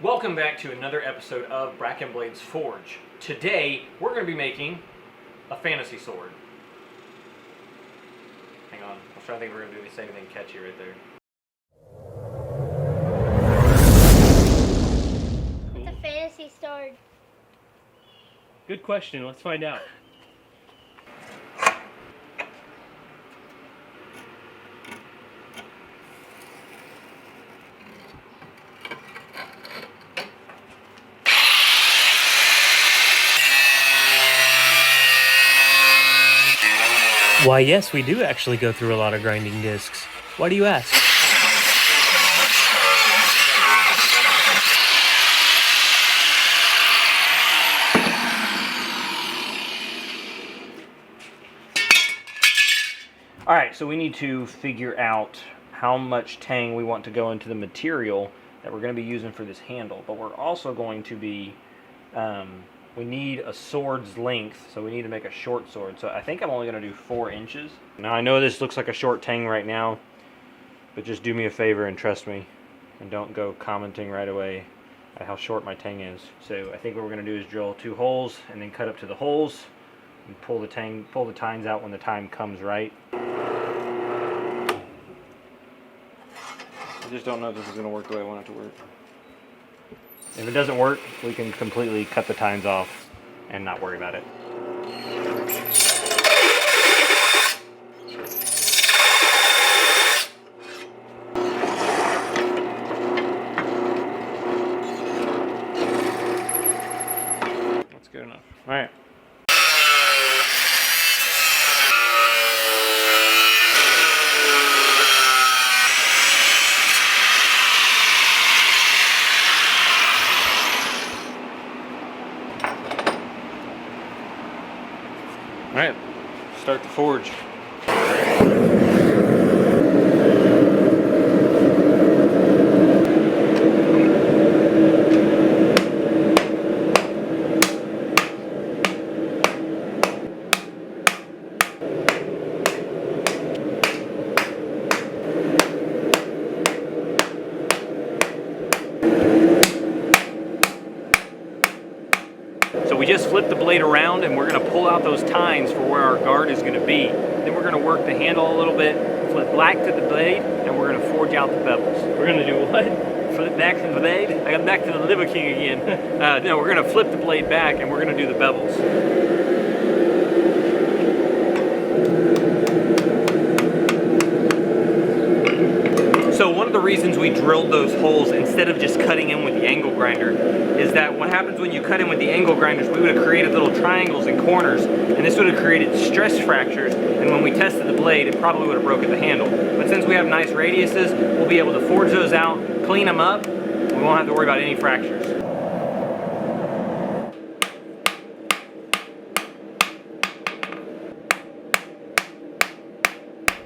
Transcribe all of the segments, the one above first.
Welcome back to another episode of Brackin Blades Forge. Today, we're going to be making a fantasy sword. Hang on, I was trying to think if we're going to do anything catchy right there. What's a fantasy sword? Good question, let's find out. Why, yes, we do actually go through a lot of grinding discs. Why do you ask? Alright, so we need to figure out how much tang we want to go into the material that we're going to be using for this handle. But we're also going to be, we need a sword's length, so we need to make a short sword. So I think I'm only going to do 4 inches. Now I know this looks like a short tang right now, but just do me a favor and trust me, and don't go commenting right away at how short my tang is. So I think what we're going to do is drill 2 holes and then cut up to the holes and pull the tines out when the time comes right. I just don't know if this is going to work the way I want it to work. If it doesn't work, we can completely cut the tines off and not worry about it. That's good enough. All right. Alright, start the forge. So we just flipped the blade around and we're going to pull out those tines for where our guard is going to be. Then we're going to work the handle a little bit, flip back to the blade, and we're going to forge out the bevels. We're going to do what? Flip back to the blade? I got back to the Liver King again. No, we're going to flip the blade back and we're going to do the bevels. So one of the reasons we drilled those holes instead of just cutting in with the angle grinder is that what happens when you cut in with the angle grinders, we would have created little triangles and corners, and this would have created stress fractures, and when we tested the blade, it probably would have broken the handle. But since we have nice radiuses, we'll be able to forge those out, clean them up, we won't have to worry about any fractures.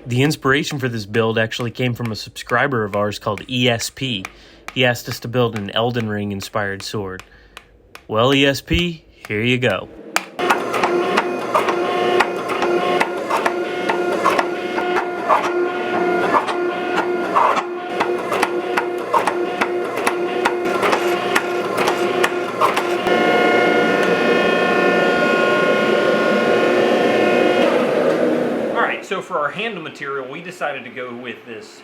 The inspiration for this build actually came from a subscriber of ours called ESP. He asked us to build an Elden Ring inspired sword. Well, ESP, here you go. So for our handle material, we decided to go with this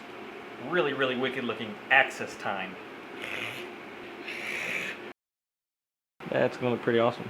really, really wicked looking access tine. That's going to look pretty awesome.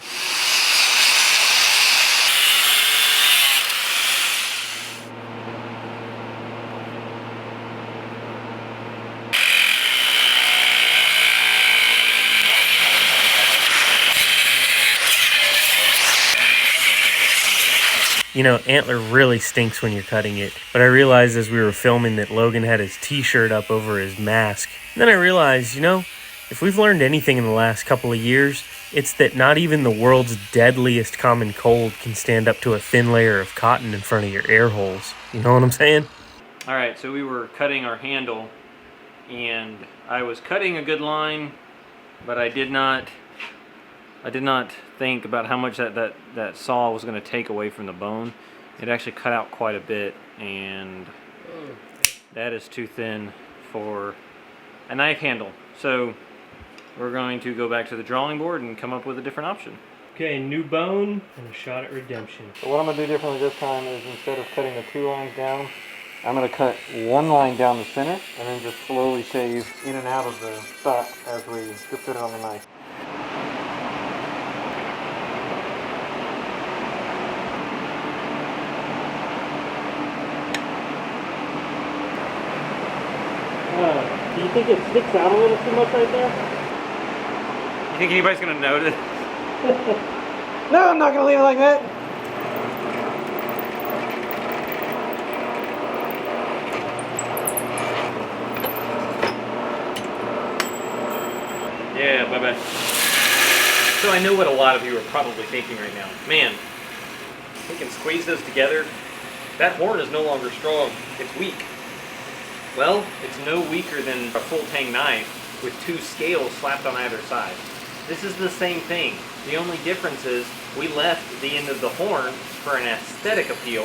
You know, antler really stinks when you're cutting it, but I realized as we were filming that Logan had his t-shirt up over his mask. And then I realized, you know, if we've learned anything in the last couple of years, it's that not even the world's deadliest common cold can stand up to a thin layer of cotton in front of your air holes. You know what I'm saying? Alright, so we were cutting our handle, and I was cutting a good line, but I did not think about how much that saw was going to take away from the bone. It actually cut out quite a bit, and that is too thin for a knife handle. So we're going to go back to the drawing board and come up with a different option. Okay, new bone and a shot at redemption. So what I'm going to do differently this time is instead of cutting the 2 lines down, I'm going to cut 1 line down the center and then just slowly shave in and out of the stock as we just put it on the knife. Do you think it sticks out a little too much right there? You think anybody's going to notice? No, I'm not going to leave it like that. Yeah, bye-bye. So I know what a lot of you are probably thinking right now. Man, we can squeeze those together. That horn is no longer strong, it's weak. Well, it's no weaker than a full tang knife with 2 scales slapped on either side. This is the same thing. The only difference is we left the end of the horn for an aesthetic appeal.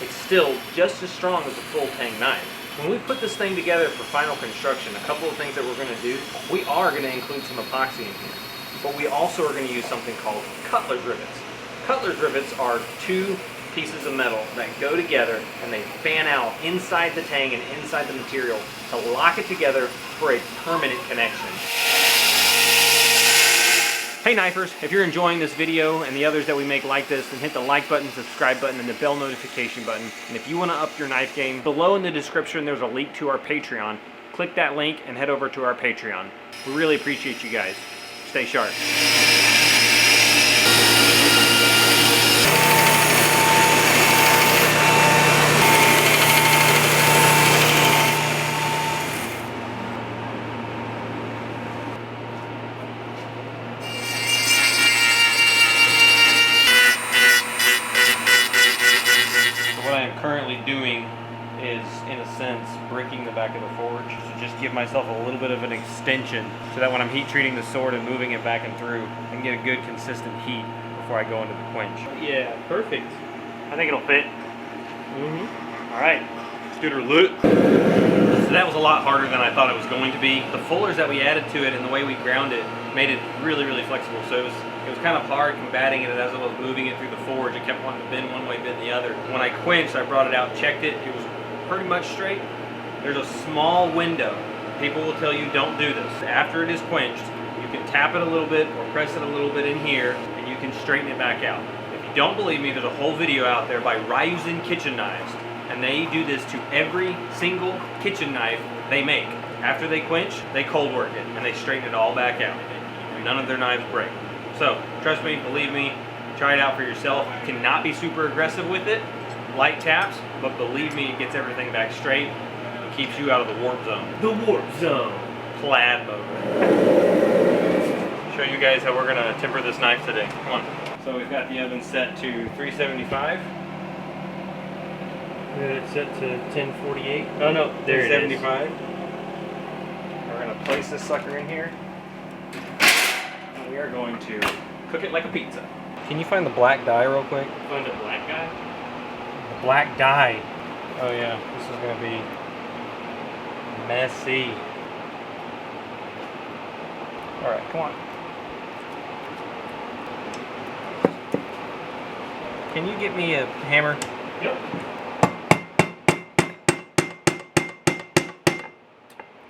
It's still just as strong as a full tang knife. When we put this thing together for final construction, a couple of things that we're going to do, we are going to include some epoxy in here. But we also are going to use something called cutler's rivets. Cutler's rivets are 2 pieces of metal that go together and they fan out inside the tang and inside the material to lock it together for a permanent connection. Hey knifers, if you're enjoying this video and the others that we make like this, then hit the like button, subscribe button, and the bell notification button. And if you want to up your knife game, below in the description there's a link to our Patreon. Click that link and head over to our Patreon. We really appreciate you guys. Stay sharp. Doing is, in a sense, breaking the back of the forge to just give myself a little bit of an extension so that when I'm heat treating the sword and moving it back and through, I can get a good consistent heat before I go into the quench. Yeah, perfect. I think it'll fit. Mm-hmm. All right, let's do it. Look. So that was a lot harder than I thought it was going to be. The fullers that we added to it and the way we ground it made it really, really flexible. So it was kind of hard combating it as I was moving it through the forge. It kept wanting to bend one way, bend the other. When I quenched, I brought it out, checked it. It was pretty much straight. There's a small window. People will tell you don't do this. After it is quenched, you can tap it a little bit or press it a little bit in here and you can straighten it back out. If you don't believe me, there's a whole video out there by Ryuzen kitchen knives, and they do this to every single kitchen knife they make. After they quench, they cold work it and they straighten it all back out. None of their knives break. So, trust me, believe me, try it out for yourself. You cannot be super aggressive with it, light taps, but believe me, it gets everything back straight and keeps you out of the warp zone. The warp zone. Plaid mode. Show you guys how we're gonna temper this knife today. Come on. So we've got the oven set to 375. It's set to 1048. Oh no, there it is. 375. We're gonna place this sucker in here. We are going to cook it like a pizza. Can you find the black dye real quick? Find a black guy? The black dye. Oh yeah, this is gonna be messy. All right, come on. Can you get me a hammer? Yep.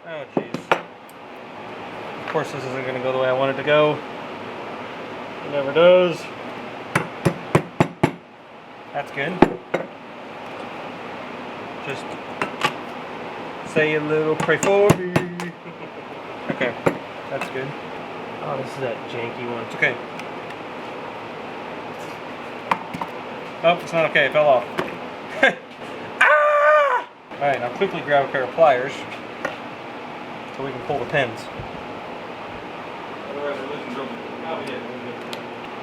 Oh jeez. Of course this isn't gonna go the way I want it to go. It never does. That's good. Just say a little pray for me. Okay, that's good. Oh, this is that janky one. It's okay. Oh, it's not okay. It fell off. Ah! All right, now quickly grab a pair of pliers so we can pull the pins.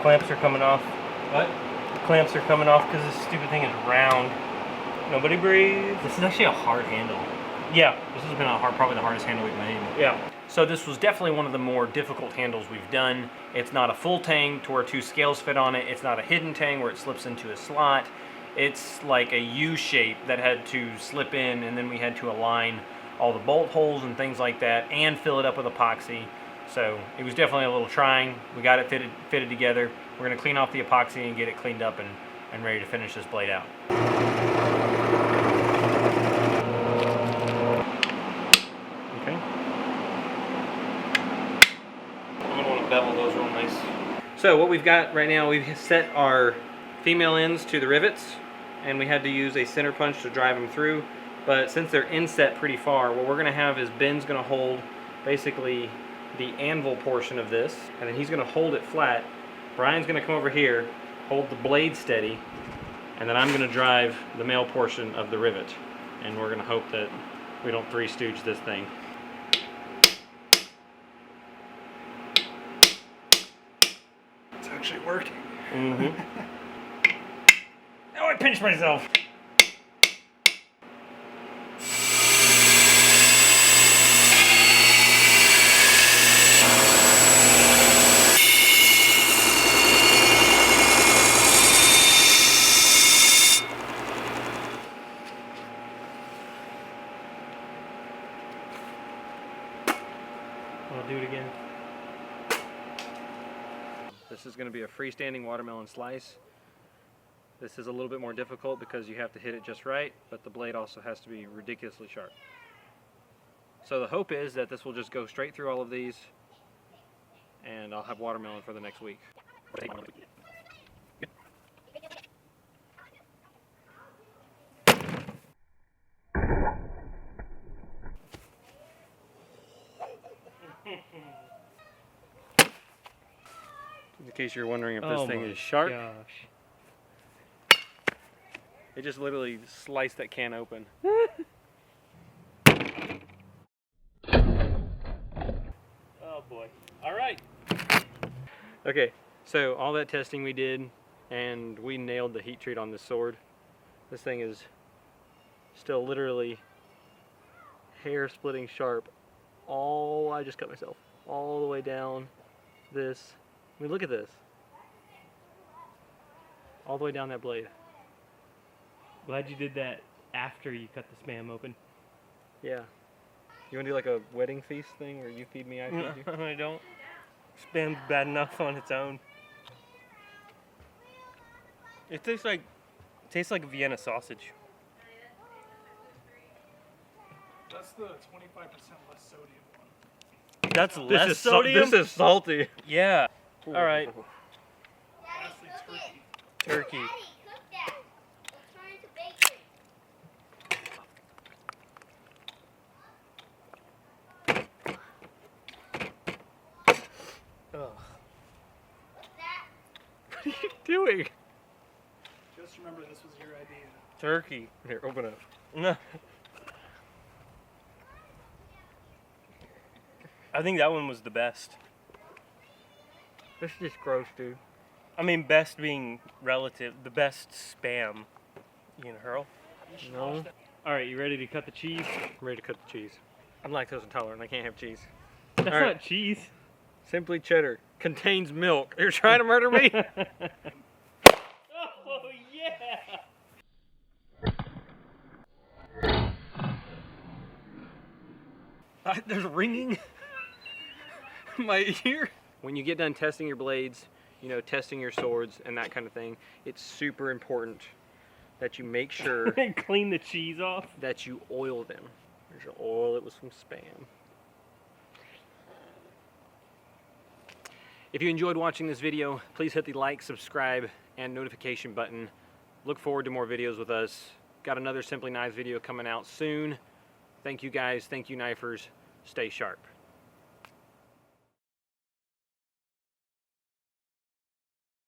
Clamps are coming off. What? Clamps are coming off because this stupid thing is round. Nobody breathe. This is actually a hard handle. Yeah. This has been probably the hardest handle we've made. Yeah. So this was definitely one of the more difficult handles we've done. It's not a full tang to where 2 scales fit on it. It's not a hidden tang where it slips into a slot. It's like a U shape that had to slip in, and then we had to align all the bolt holes and things like that and fill it up with epoxy. So it was definitely a little trying. We got it fitted together. We're going to clean off the epoxy and get it cleaned up and ready to finish this blade out. Okay. I'm going to want to bevel those real nice. So what we've got right now, we've set our female ends to the rivets, and we had to use a center punch to drive them through. But since they're inset pretty far, what we're going to have is Ben's going to hold basically the anvil portion of this, and then he's going to hold it flat. Brian's going to come over here, hold the blade steady, and then I'm going to drive the male portion of the rivet. And we're going to hope that we don't three stooge this thing. It's actually working. Mm-hmm. Oh, I pinched myself. I'll do it again. This is going to be a freestanding watermelon slice. This is a little bit more difficult because you have to hit it just right, but the blade also has to be ridiculously sharp. So the hope is that this will just go straight through all of these, and I'll have watermelon for the next week. In case you're wondering if this thing is sharp, it just literally sliced that can open. Oh boy. All right. Okay, so all that testing we did, and we nailed the heat treat on this sword. This thing is still literally hair splitting sharp. I just cut myself all the way down this. I mean, look at this. All the way down that blade. Glad you did that after you cut the spam open. Yeah. You want to do like a wedding feast thing where you feed me, I feed you? I don't. Spam's bad enough on its own. It tastes like Vienna sausage. That's the 25% less sodium one. That's less sodium? This is salty. Yeah. All right. Lastly, turkey. Turkey. Daddy, cook that. Let's turn into bacon. Ugh. What's that? What are you doing? Just remember this was your idea. Turkey. Here, open up. No. I think that one was the best. This is just gross, dude. I mean, best being relative. The best spam. You gonna hurl? No. All right, you ready to cut the cheese? I'm ready to cut the cheese. I'm lactose intolerant. I can't have cheese. That's All right. not cheese. Simply cheddar. Contains milk. You're trying to murder me? Oh, yeah! There's ringing in my ear. When you get done testing your blades, you know, testing your swords and that kind of thing, it's super important that you make sure And clean the cheese off. that you oil them. There's your oil. It was from Spam. If you enjoyed watching this video, please hit the like, subscribe, and notification button. Look forward to more videos with us. Got another Simply Knives video coming out soon. Thank you guys. Thank you, knifers. Stay sharp.